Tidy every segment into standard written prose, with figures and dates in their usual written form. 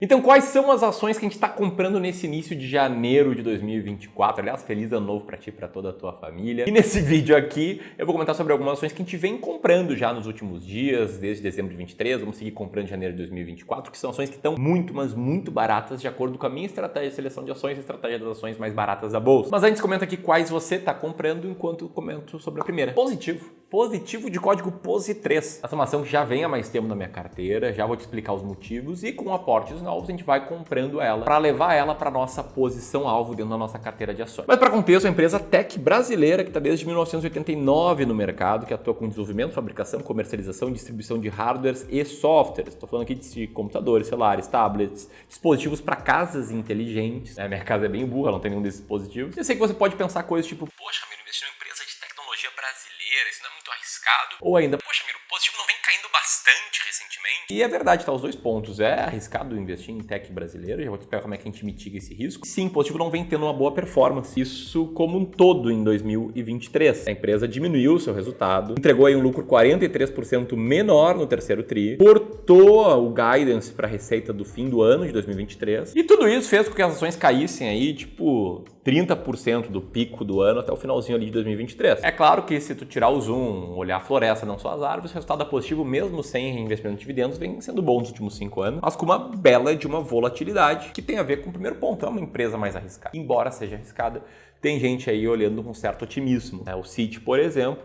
Então, quais são as ações que a gente está comprando nesse início de janeiro de 2024? Aliás, feliz ano novo para ti e para toda a tua família. E nesse vídeo aqui, eu vou comentar sobre algumas ações que a gente vem comprando já nos últimos dias, desde dezembro de 23, vamos seguir comprando em janeiro de 2024, que são ações que estão muito, mas muito baratas, de acordo com a minha estratégia de seleção de ações e a estratégia das ações mais baratas da bolsa. Mas antes, comenta aqui quais você está comprando, enquanto eu comento sobre a primeira. Positivo de código POSI3. Essa é uma ação que já vem há mais tempo na minha carteira, já vou te explicar os motivos e com aportes novos a gente vai comprando ela para levar ela para nossa posição alvo dentro da nossa carteira de ações. Mas para contexto, a empresa tech brasileira que está desde 1989 no mercado, que atua com desenvolvimento, fabricação, comercialização e distribuição de hardwares e softwares. Estou falando aqui de computadores, celulares, tablets, dispositivos para casas inteligentes. Minha casa é bem burra, não tem nenhum desses dispositivos. Eu sei que você pode pensar coisas tipo, poxa, Miro, investir em uma empresa de tecnologia brasileira, isso não é muito arriscado. Ou ainda, poxa, Miro, o positivo não vem caindo bastante recentemente. E é verdade, tá? Os dois pontos. É arriscado investir em tech brasileiro, já vou te explicar como é que a gente mitiga esse risco. Sim, o positivo não vem tendo uma boa performance. Isso como um todo em 2023. A empresa diminuiu o seu resultado, entregou aí um lucro 43% menor no terceiro tri, cortou o guidance para a receita do fim do ano de 2023. E tudo isso fez com que as ações caíssem aí, tipo, 30% do pico do ano até o finalzinho ali de 2023. É claro que se tu tirar o zoom, olhar a floresta, não só as árvores, o resultado é positivo mesmo sem reinvestimento de dividendos, vem sendo bom nos últimos 5 anos, mas com uma bela de uma volatilidade que tem a ver com o primeiro ponto, é uma empresa mais arriscada. Embora seja arriscada, tem gente aí olhando com certo otimismo. O Citi, por exemplo,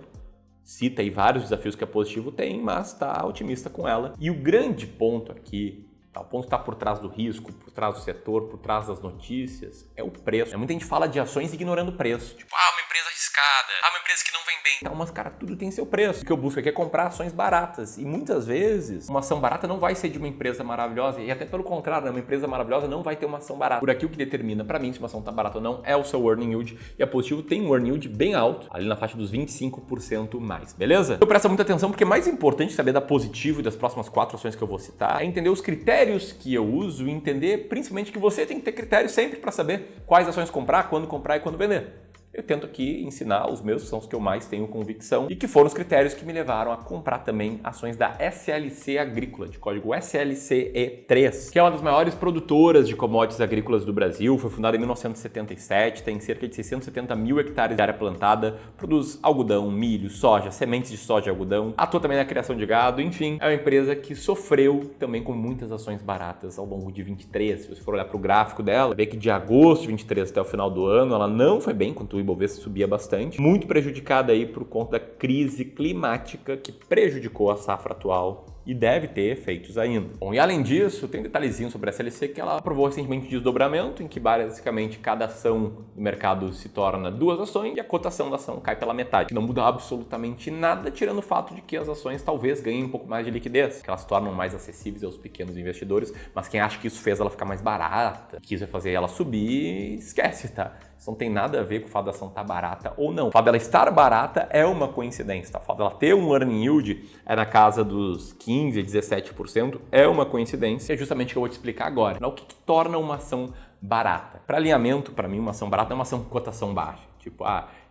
cita aí vários desafios que a Positivo tem, mas está otimista com ela. E o grande ponto aqui, o ponto que está por trás do risco, por trás do setor, por trás das notícias, é o preço. Muita gente fala de ações ignorando o preço. Tipo, uma empresa arriscada, uma empresa que não vem bem. Então, mas cara, tudo tem seu preço. O que eu busco aqui é comprar ações baratas. E muitas vezes, uma ação barata não vai ser de uma empresa maravilhosa. E até pelo contrário, uma empresa maravilhosa não vai ter uma ação barata. Por aqui, o que determina para mim se uma ação está barata ou não é o seu earning yield. E a Positivo tem um earning yield bem alto, ali na faixa dos 25% mais, beleza? Então presta muita atenção, porque é mais importante saber da Positivo e das próximas 4 ações que eu vou citar é entender os critérios que eu uso e entender principalmente que você tem que ter critérios sempre para saber quais ações comprar e quando vender. Eu tento aqui ensinar os meus, que são os que eu mais tenho convicção e que foram os critérios que me levaram a comprar também ações da SLC Agrícola, de código SLCE3, que é uma das maiores produtoras de commodities agrícolas do Brasil. Foi fundada em 1977, tem cerca de 670 mil hectares de área plantada, produz algodão, milho, soja, sementes de soja e algodão, atua também na criação de gado, enfim, é uma empresa que sofreu também com muitas ações baratas ao longo de 23. Se você for olhar para o gráfico dela, vê que de agosto de 23 até o final do ano, ela não foi bem, quanto o Ibovespa subia bastante, muito prejudicada aí por conta da crise climática que prejudicou a safra atual e deve ter efeitos ainda. Bom, e além disso, tem um detalhezinho sobre a SLC que ela aprovou recentemente um desdobramento, em que basicamente cada ação do mercado se torna 2 ações e a cotação da ação cai pela metade, que não muda absolutamente nada, tirando o fato de que as ações talvez ganhem um pouco mais de liquidez, que elas se tornam mais acessíveis aos pequenos investidores, mas quem acha que isso fez ela ficar mais barata, que isso vai fazer ela subir, esquece, tá? Isso não tem nada a ver com o fato da ação estar barata ou não. O fato dela estar barata é uma coincidência, tá? O fato dela ter um earning yield é na casa dos 15% a 17%, é uma coincidência, é justamente o que eu vou te explicar agora. O que torna uma ação barata? Para alinhamento, para mim, uma ação barata é uma ação com cotação baixa. Tipo,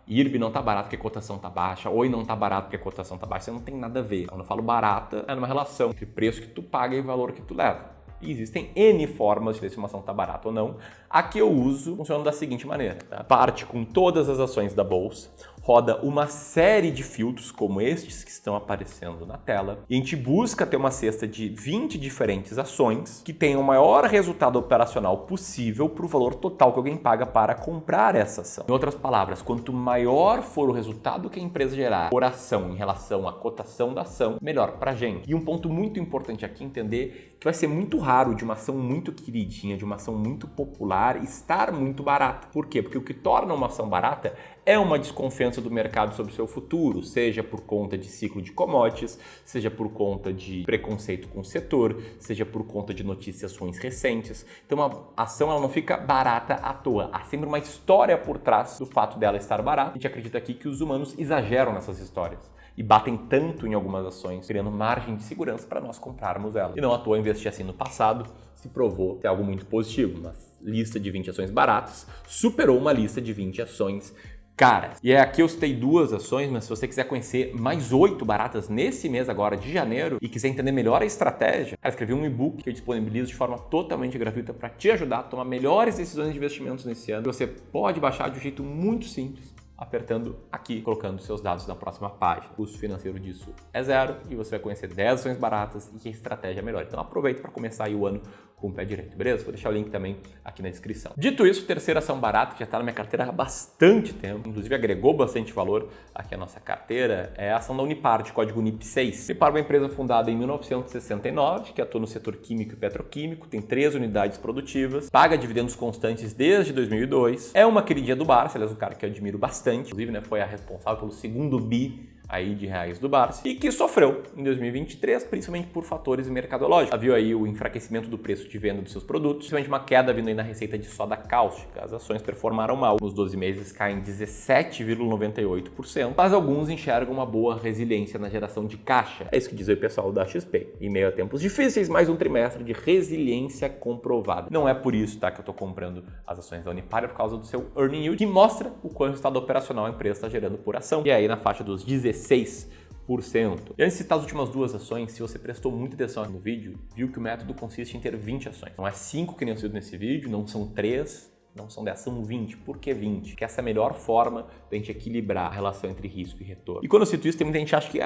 IRB não tá barato porque a cotação tá baixa, Oi não tá barato porque a cotação tá baixa. Isso não tem nada a ver. Quando eu falo barata, é numa relação entre preço que tu paga e valor que tu leva. E existem N formas de ver se uma ação está barata ou não. A que eu uso funciona da seguinte maneira. Parte com todas as ações da bolsa, roda uma série de filtros como estes que estão aparecendo na tela e a gente busca ter uma cesta de 20 diferentes ações que tenham o maior resultado operacional possível para o valor total que alguém paga para comprar essa ação. Em outras palavras, quanto maior for o resultado que a empresa gerar por ação em relação à cotação da ação, melhor para a gente. E um ponto muito importante aqui é entender que vai ser muito raro de uma ação muito queridinha, de uma ação muito popular, estar muito barata. Por quê? Porque o que torna uma ação barata é uma desconfiança do mercado sobre o seu futuro, seja por conta de ciclo de commodities, seja por conta de preconceito com o setor, seja por conta de notícias ruins recentes. Então a ação ela não fica barata à toa, há sempre uma história por trás do fato dela estar barata. A gente acredita aqui que os humanos exageram nessas histórias e batem tanto em algumas ações, criando margem de segurança para nós comprarmos elas. E não à toa investir assim no passado se provou ser algo muito positivo. Uma lista de 20 ações baratas superou uma lista de 20 ações caras. E aqui eu citei 2 ações, mas se você quiser conhecer mais 8 baratas nesse mês agora de janeiro e quiser entender melhor a estratégia, eu escrevi um e-book que eu disponibilizo de forma totalmente gratuita para te ajudar a tomar melhores decisões de investimentos nesse ano. Você pode baixar de um jeito muito simples, apertando aqui, colocando seus dados na próxima página. O custo financeiro disso é 0 e você vai conhecer 10 ações baratas e que a estratégia é melhor. Então aproveita para começar aí o ano com o pé direito, beleza? Vou deixar o link também aqui na descrição. Dito isso, terceira ação barata que já está na minha carteira há bastante tempo, inclusive agregou bastante valor aqui à nossa carteira, é a ação da Unipar, de código NIP6. Unipar é uma empresa fundada em 1969, que atua no setor químico e petroquímico, tem 3 unidades produtivas, paga dividendos constantes desde 2002, é uma queridinha do Barça, aliás, um cara que eu admiro bastante, inclusive, né, foi a responsável pelo segundo bi aí de reais do Barça e que sofreu em 2023, principalmente por fatores mercadológicos. Viu aí o enfraquecimento do preço de venda dos seus produtos, principalmente uma queda vindo aí na receita de soda cáustica. As ações performaram mal. Nos 12 meses caem 17,98%, mas alguns enxergam uma boa resiliência na geração de caixa. É isso que diz o pessoal da XP. Em meio a tempos difíceis, mais um trimestre de resiliência comprovada. Não é por isso, tá, que eu estou comprando as ações da Unipar, é por causa do seu earning yield, que mostra o quanto o resultado operacional a empresa está gerando por ação. E aí na faixa dos 16%. E antes de citar as últimas 2 ações, se você prestou muita atenção no vídeo, viu que o método consiste em ter 20 ações. Não é 5 que nem eu cito nesse vídeo, não são 3, não são 10, são 20. Por que 20? Porque essa é a melhor forma da gente equilibrar a relação entre risco e retorno. E quando eu cito isso, tem muita gente que acha que 20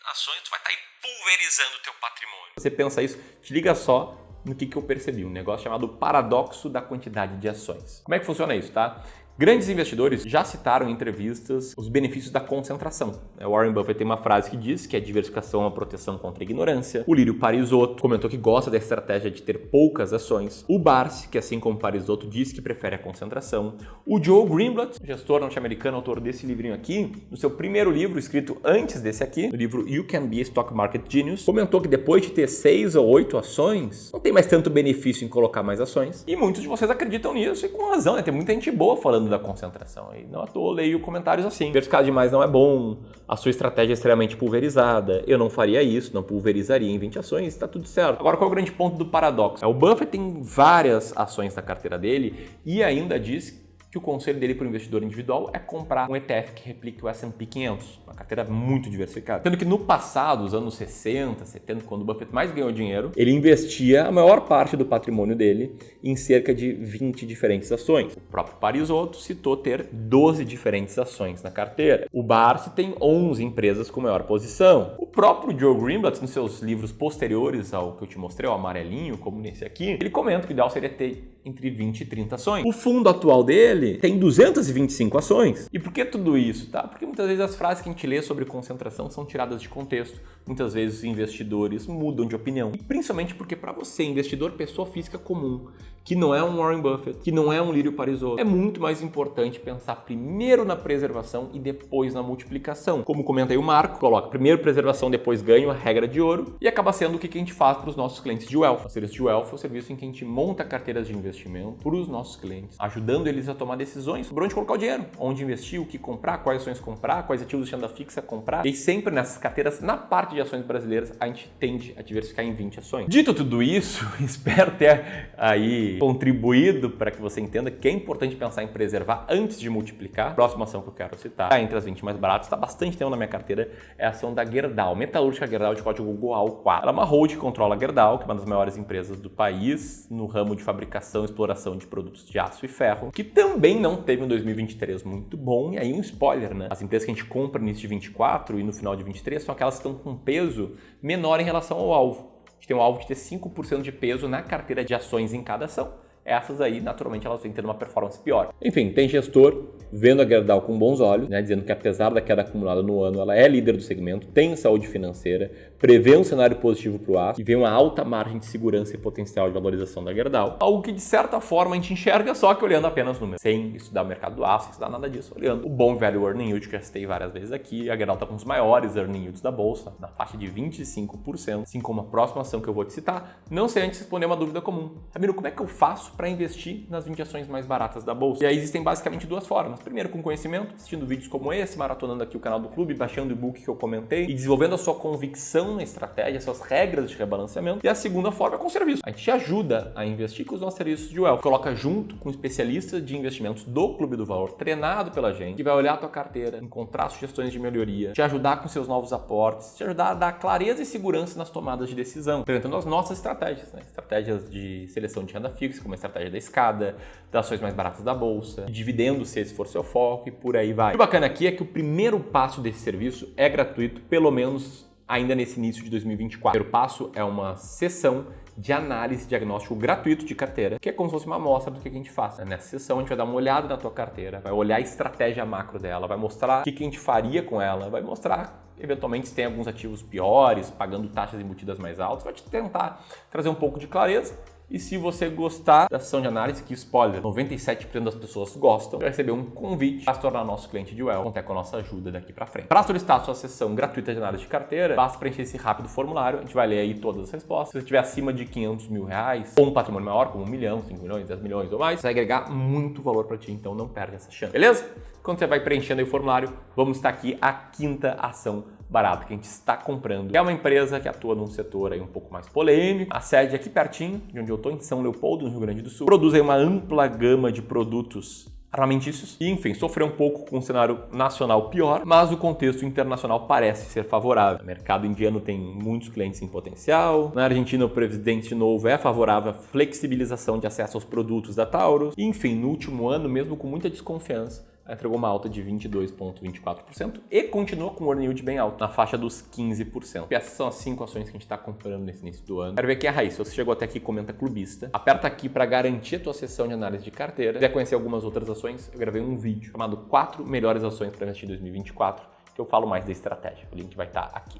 ações tu vai estar aí pulverizando o teu patrimônio. Você pensa isso, te liga só no que eu percebi, um negócio chamado paradoxo da quantidade de ações. Como é que funciona isso, tá? Grandes investidores já citaram em entrevistas os benefícios da concentração. O Warren Buffett tem uma frase que diz que a diversificação é uma proteção contra a ignorância. O Lírio Parisotto comentou que gosta da estratégia de ter poucas ações. O Barsi, que assim como o Parisotto, diz que prefere a concentração. O Joe Greenblatt, gestor norte-americano, autor desse livrinho aqui, no seu primeiro livro, escrito antes desse aqui, no livro You Can Be a Stock Market Genius, comentou que depois de ter 6 ou 8 ações, não tem mais tanto benefício em colocar mais ações. E muitos de vocês acreditam nisso e com razão, né? Tem muita gente boa falando da concentração. E não à toa eu leio comentários assim. Diversificar demais não é bom, a sua estratégia é extremamente pulverizada, eu não faria isso, não pulverizaria em 20 ações, está tudo certo. Agora, qual é o grande ponto do paradoxo? O Buffett tem várias ações na carteira dele e ainda diz que o conselho dele para o investidor individual é comprar um ETF que replique o S&P 500, uma carteira muito diversificada. Sendo que no passado, os anos 60, 70, quando o Buffett mais ganhou dinheiro, ele investia a maior parte do patrimônio dele em cerca de 20 diferentes ações. O próprio Parisotto citou ter 12 diferentes ações na carteira. O Barsi tem 11 empresas com maior posição. O próprio Joe Greenblatt, nos seus livros posteriores ao que eu te mostrei, o amarelinho, como nesse aqui, ele comenta que o ideal seria ter entre 20 e 30 ações. O fundo atual dele tem 225 ações. E por que tudo isso, tá? Porque muitas vezes as frases que a gente lê sobre concentração são tiradas de contexto. Muitas vezes os investidores mudam de opinião. E principalmente porque para você, investidor, pessoa física comum, que não é um Warren Buffett, que não é um Lírio Parisotto, é muito mais importante pensar primeiro na preservação e depois na multiplicação. Como comenta aí o Marco, coloca primeiro preservação, depois ganho, a regra de ouro, e acaba sendo o que a gente faz para os nossos clientes de Wealth. O serviço de Wealth é o serviço em que a gente monta carteiras de investimento para os nossos clientes, ajudando eles a tomar decisões sobre onde colocar o dinheiro, onde investir, o que comprar, quais ações comprar, quais ativos de renda fixa comprar. E sempre nessas carteiras, na parte de ações brasileiras, a gente tende a diversificar em 20 ações. Dito tudo isso, espero ter aí contribuído para que você entenda que é importante pensar em preservar antes de multiplicar. A próxima ação que eu quero citar, entre as 20 mais baratas, está bastante tempo na minha carteira, é a ação da Gerdau, Metalúrgica Gerdau, de código GOAL4. Ela é uma hold que controla a Gerdau, que é uma das maiores empresas do país no ramo de fabricação e exploração de produtos de aço e ferro, que também não teve um 2023 muito bom. E aí um spoiler, né? As empresas que a gente compra no início de 24 e no final de 23 são aquelas que estão com peso menor em relação ao alvo. A gente tem um alvo de ter 5% de peso na carteira de ações em cada ação. Essas aí, naturalmente, elas vêm tendo uma performance pior. Enfim, tem gestor vendo a Gerdau com bons olhos, né, dizendo que apesar da queda acumulada no ano, ela é líder do segmento, tem saúde financeira, prevê um cenário positivo para o aço e vê uma alta margem de segurança e potencial de valorização da Gerdau. Algo que, de certa forma, a gente enxerga só que olhando apenas números, sem estudar o mercado do aço, sem estudar nada disso, olhando o bom velho earning yield, que eu já citei várias vezes aqui. A Gerdau está com os maiores earning yields da bolsa, na faixa de 25%, assim como a próxima ação que eu vou te citar. Não sei antes responder uma dúvida comum. Ramiro, como é que eu faço para investir nas 20 ações mais baratas da bolsa. E aí existem basicamente duas formas. Primeiro, com conhecimento, assistindo vídeos como esse, maratonando aqui o canal do clube, baixando o e-book que eu comentei e desenvolvendo a sua convicção na estratégia, suas regras de rebalanceamento. E a segunda forma é com serviço. A gente te ajuda a investir com os nossos serviços de wealth. Coloca junto com especialistas de investimentos do Clube do Valor, treinado pela gente, que vai olhar a tua carteira, encontrar sugestões de melhoria, te ajudar com seus novos aportes, te ajudar a dar clareza e segurança nas tomadas de decisão, apresentando as nossas estratégias, né? Estratégias de seleção de renda fixa, como a estratégia da escada, das ações mais baratas da bolsa, dividendos se esse for seu foco e por aí vai. O bacana aqui é que o primeiro passo desse serviço é gratuito, pelo menos ainda nesse início de 2024. O primeiro passo é uma sessão de análise diagnóstico gratuito de carteira, que é como se fosse uma amostra do que a gente faz. Nessa sessão a gente vai dar uma olhada na tua carteira, vai olhar a estratégia macro dela, vai mostrar o que a gente faria com ela, vai mostrar eventualmente se tem alguns ativos piores, pagando taxas embutidas mais altas, vai te tentar trazer um pouco de clareza. E se você gostar da sessão de análise, que spoiler, 97% das pessoas gostam, vai receber um convite para se tornar nosso cliente de wealth, contar com a nossa ajuda daqui para frente. Para solicitar a sua sessão gratuita de análise de carteira, basta preencher esse rápido formulário, a gente vai ler aí todas as respostas. Se você estiver acima de 500 mil reais, ou um patrimônio maior, como 1 milhão, 5 milhões, 10 milhões ou mais, vai agregar muito valor para ti, então não perde essa chance, beleza? Quando você vai preenchendo aí o formulário, vamos estar aqui a quinta ação barata que a gente está comprando. É uma empresa que atua num setor aí um pouco mais polêmico. A sede é aqui pertinho, de onde eu estou, em São Leopoldo, no Rio Grande do Sul. Produz aí uma ampla gama de produtos armamentícios e, enfim, sofreu um pouco com o cenário nacional pior, mas o contexto internacional parece ser favorável. O mercado indiano tem muitos clientes em potencial. Na Argentina, o presidente novo é favorável à flexibilização de acesso aos produtos da Taurus. E, enfim, no último ano, mesmo com muita desconfiança, entregou uma alta de 22,24% e continua com o earning yield bem alto, na faixa dos 15%. E essas são as 5 ações que a gente está comprando nesse início do ano. Quero ver quem é a raiz. Se você chegou até aqui, comenta clubista. Aperta aqui para garantir a tua sessão de análise de carteira. Se quiser conhecer algumas outras ações, eu gravei um vídeo chamado 4 melhores ações para investir em 2024, que eu falo mais da estratégia. O link vai estar aqui.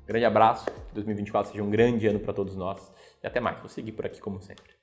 Grande abraço, que 2024 seja um grande ano para todos nós e até mais. Vou seguir por aqui como sempre.